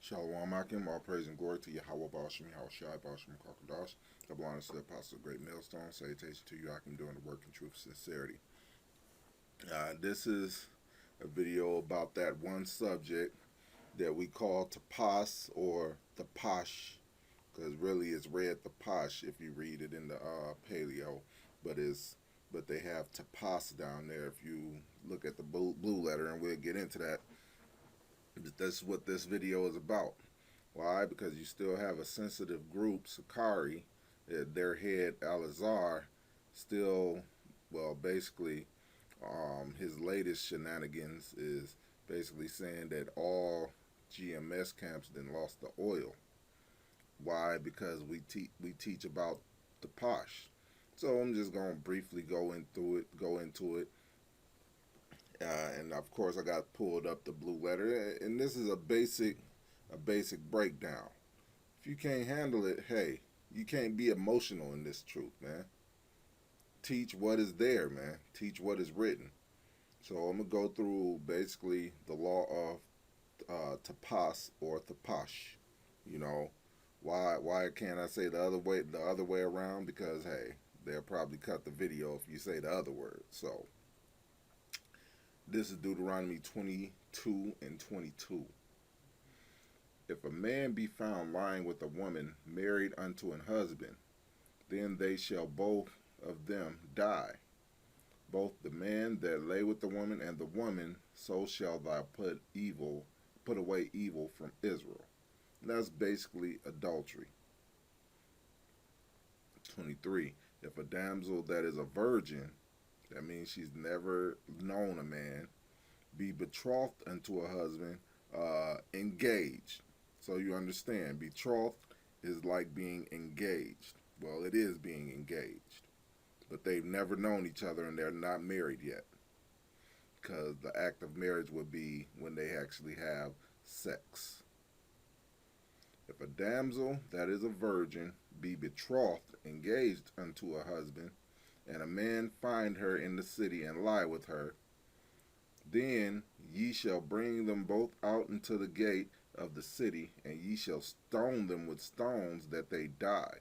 Shalom Akim, all praise and glory to Yahweh Bashim, Yahweh Shai Bashim Kakadash. Double honor to the Apostle Great Millstone. Salutation to you, Akim, doing the work in truth and sincerity. This is a video about that one subject that we call tapas or thapash, because really it's read thapash if you read it in the paleo, but they have tapas down there if you look at the blue letter, and we'll get into that. That's what this video is about. Why? Because you still have a sensitive group, Sakari, their head Alazar, still, well, basically, his latest shenanigans is basically saying that all GMS camps then lost the oil. Why? Because we teach about the posh. So I'm just gonna briefly go into it. And of course I got pulled up the blue letter, and this is a basic breakdown. If you can't handle it, hey, you can't be emotional in this truth, man. Teach what is there, man. Teach what is written. So I'm gonna go through basically the law of tapas or thapash. You know, why can't I say the other way around? Because hey, they'll probably cut the video if you say the other word. So this is Deuteronomy 22 and 22. If a man be found lying with a woman married unto an husband, then they shall both of them die, both the man that lay with the woman and the woman. So shall thou put away evil from Israel. And that's basically adultery. 23. If a damsel that is a virgin, that means she's never known a man, be betrothed unto a husband, engaged. So you understand, betrothed is like being engaged. Well, it is being engaged. But they've never known each other and they're not married yet. Because the act of marriage would be when they actually have sex. If a damsel that is a virgin be betrothed, engaged unto a husband, and a man find her in the city and lie with her, then ye shall bring them both out into the gate of the city, and ye shall stone them with stones that they die.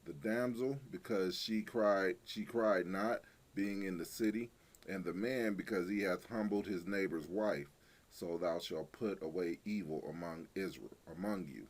The damsel, because she cried not, being in the city, and the man, because he hath humbled his neighbor's wife. So thou shalt put away evil among you.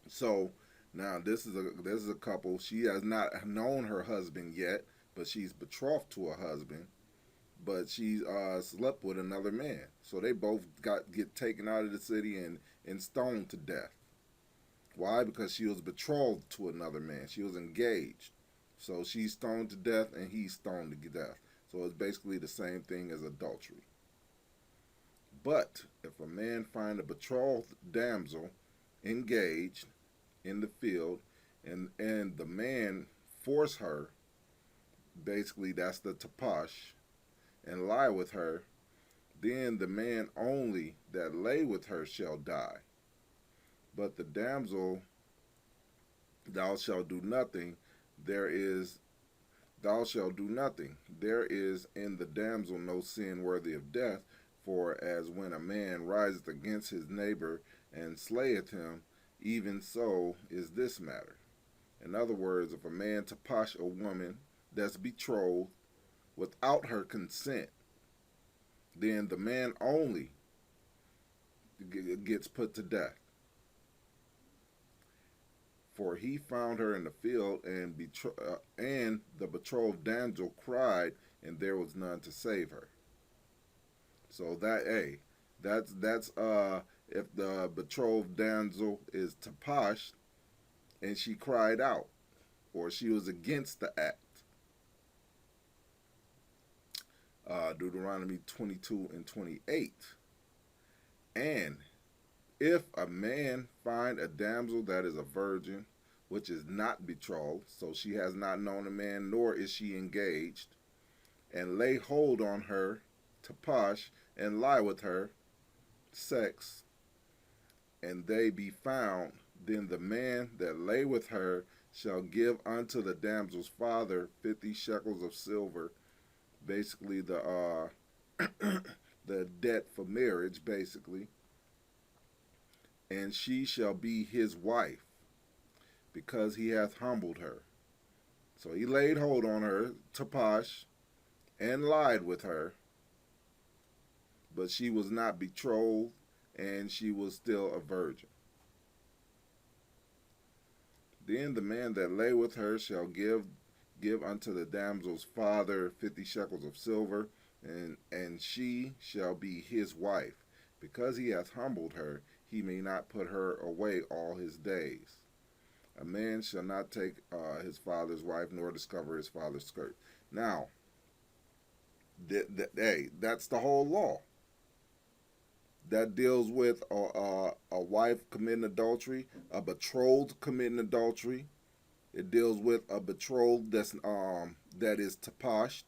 So now this is a couple. She has not known her husband yet, but she's betrothed to a husband. But she slept with another man. So they both get taken out of the city and stoned to death. Why? Because she was betrothed to another man. She was engaged. So she's stoned to death and he's stoned to death. So it's basically the same thing as adultery. But if a man find a betrothed damsel engaged in the field, and the man force her, basically that's the tapash, and lie with her, then the man only that lay with her shall die. But the damsel, thou shalt do nothing. Thou shalt do nothing. There is in the damsel no sin worthy of death, for as when a man riseth against his neighbor and slayeth him, even so is this matter. In other words, if a man tapash a woman that's betrothed without her consent, then the man only gets put to death. For he found her in the field, and the betrothed damsel cried, and there was none to save her. So that's if the betrothed damsel is tapash and she cried out, or she was against the act. Deuteronomy 22 and 28. And if a man find a damsel that is a virgin, which is not betrothed, so she has not known a man, nor is she engaged, and lay hold on her, tapash, and lie with her, sex, and they be found, then the man that lay with her shall give unto the damsel's father 50 shekels of silver, basically the the debt for marriage, basically, and she shall be his wife, because he hath humbled her. So he laid hold on her, tapash, and lied with her, but she was not betrothed, and she was still a virgin. Then the man that lay with her shall give unto the damsel's father 50 shekels of silver, and she shall be his wife. Because he hath humbled her, he may not put her away all his days. A man shall not take his father's wife, nor discover his father's skirt. Now, hey, that's the whole law. That deals with a wife committing adultery, a betrothed committing adultery. It deals with a betrothed that is tapashed,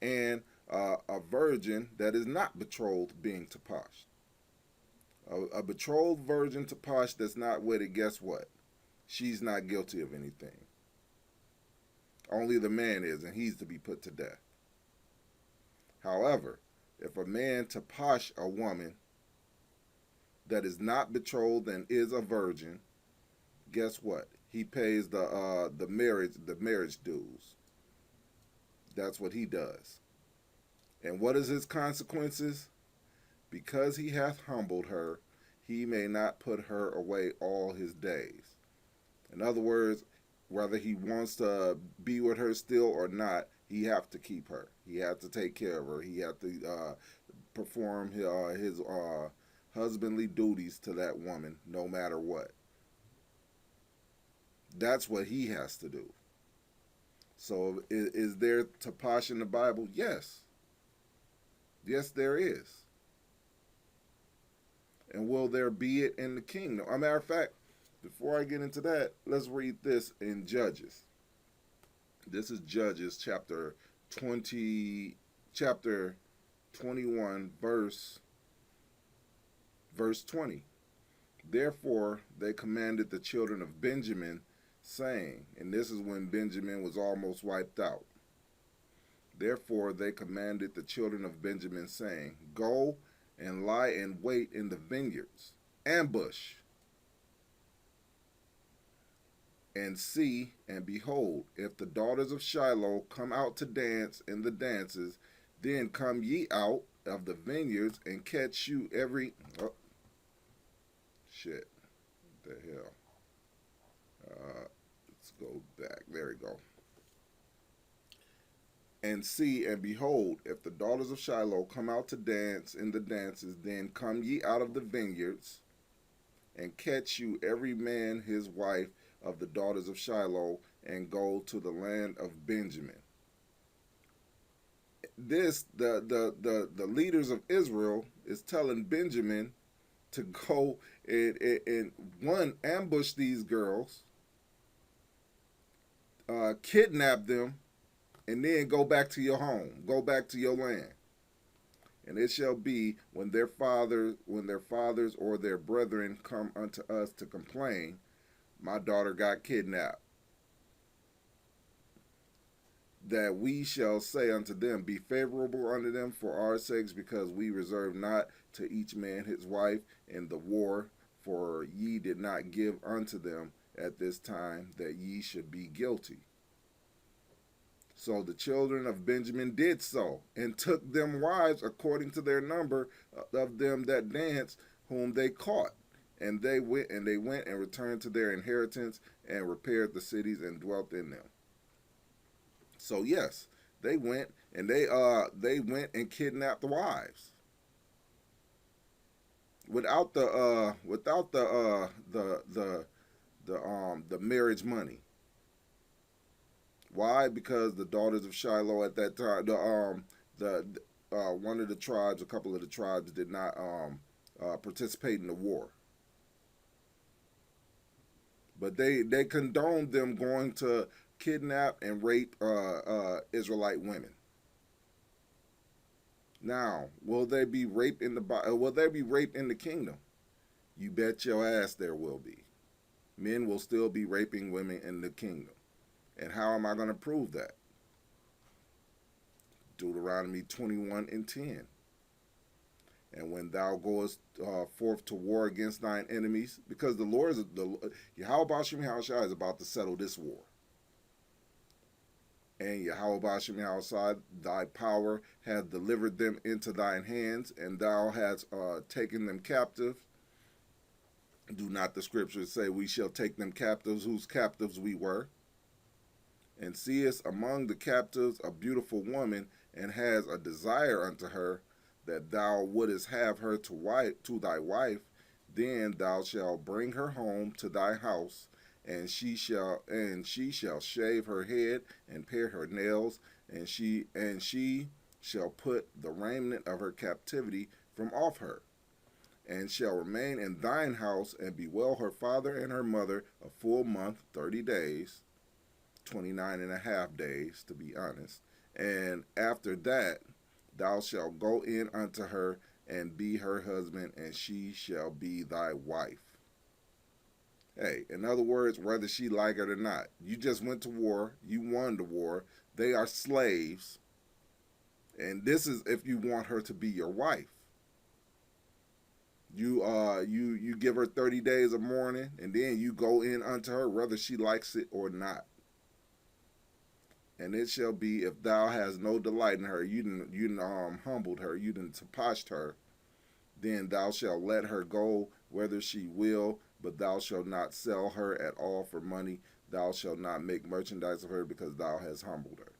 and a virgin that is not betrothed being tapashed. A betrothed virgin tapashed that's not wedded, guess what? She's not guilty of anything. Only the man is, and he's to be put to death. However, if a man tapash a woman that is not betrothed and is a virgin, guess what? He pays the marriage dues. That's what he does. And what is his consequences? Because he hath humbled her, he may not put her away all his days. In other words, whether he wants to be with her still or not, he have to keep her. He have to take care of her. He have to perform his husbandly duties to that woman, no matter what. That's what he has to do. So is there tapash in the Bible? Yes. Yes, there is. And will there be it in the kingdom? As a matter of fact, before I get into that, let's read this in Judges. This is Judges chapter 21, verse 20. Therefore they commanded the children of Benjamin, saying, and this is when Benjamin was almost wiped out. Therefore they commanded the children of Benjamin, saying, go and lie in wait in the vineyards, ambush, and see, and behold, if the daughters of Shiloh come out to dance in the dances, then come ye out of the vineyards and catch you every... Oh, shit. What the hell? Let's go back. There we go. And see, and behold, if the daughters of Shiloh come out to dance in the dances, then come ye out of the vineyards and catch you every man his wife of the daughters of Shiloh, and go to the land of Benjamin. This, the leaders of Israel is telling Benjamin to go and one, ambush these girls, kidnap them, and then go back to your home, go back to your land. And it shall be when their fathers or their brethren come unto us to complain, my daughter got kidnapped, that we shall say unto them, be favorable unto them for our sakes, because we reserve not to each man his wife in the war, for ye did not give unto them at this time, that ye should be guilty. So the children of Benjamin did so, and took them wives according to their number of them that danced, whom they caught. And they went and returned to their inheritance, and repaired the cities and dwelt in them. So yes, they went and they went kidnapped the wives without the marriage money. Why? Because the daughters of Shiloh at that time, one of the tribes, a couple of the tribes did not participate in the war. But they condoned them going to kidnap and rape Israelite women. Now, will there be rape in the kingdom? You bet your ass there will be. Men will still be raping women in the kingdom. And how am I going to prove that? Deuteronomy 21:10. And when thou goest forth to war against thine enemies, because the Lord is the Yahweh Bashim Yahushua is about to settle this war. And Yahweh Bashim Yahushua, thy power hath delivered them into thine hands, and thou hast taken them captive. Do not the scriptures say we shall take them captives, whose captives we were? And seest among the captives a beautiful woman, and has a desire unto her, that thou wouldest have her to thy wife, then thou shalt bring her home to thy house, and she shall shave her head and pare her nails, and she shall put the raiment of her captivity from off her, and shall remain in thine house, and bewail her father and her mother a full month, 30 days, 29 and a half days to be honest. And after that thou shalt go in unto her, and be her husband, and she shall be thy wife. Hey, in other words, whether she like it or not, you just went to war, you won the war, they are slaves, and this is if you want her to be your wife. You give her 30 days of mourning, and then you go in unto her, whether she likes it or not. And it shall be, if thou hast no delight in her, you didn't humbled her, you didn't tapashed her, then thou shalt let her go whether she will, but thou shalt not sell her at all for money. Thou shalt not make merchandise of her, because thou hast humbled her.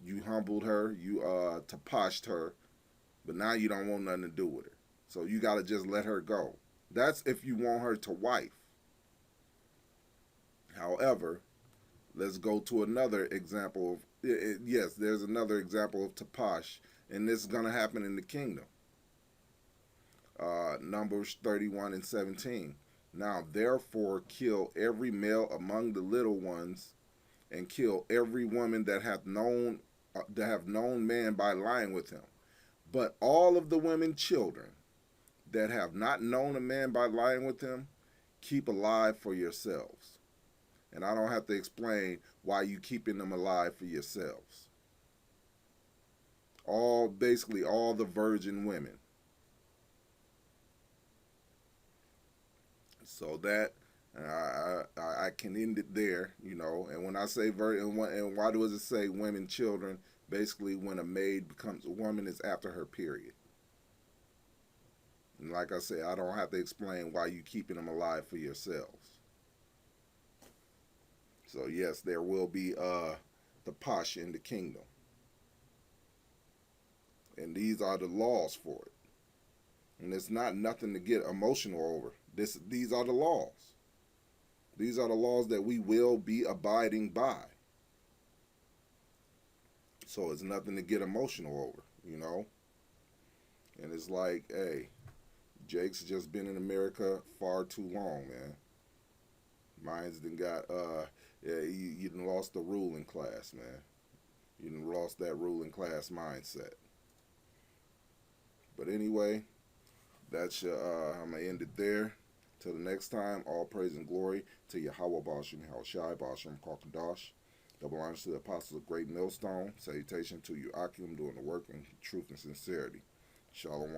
You humbled her, you tapashed her, but now you don't want nothing to do with her. So you got to just let her go. That's if you want her to wife. However, let's go to another example of, yes, there's another example of tapash, and this is going to happen in the kingdom. Numbers 31 and 17. Now therefore kill every male among the little ones, and kill every woman that hath known man by lying with him. But all of the women children that have not known a man by lying with him, keep alive for yourselves. And I don't have to explain why you keeping them alive for yourselves. Basically all the virgin women. So that I can end it there, And when I say virgin, and why does it say women, children? Basically, when a maid becomes a woman, is after her period. And like I said, I don't have to explain why you keeping them alive for yourselves. So yes, there will be the pash in the kingdom. And these are the laws for it. And it's not nothing to get emotional over. These are the laws. These are the laws that we will be abiding by. So it's nothing to get emotional over, And it's like, hey, Jake's just been in America far too long, man. Mine's done got, you done lost the ruling class, man. You done lost that ruling class mindset. But anyway, that's I'm going to end it there. Till the next time, all praise and glory to Yahweh Bashim Yahushai Bashim Kakadash. Double honors to the apostles of Great Millstone. Salutation to you, Akim, doing the work in truth and sincerity. Shalom.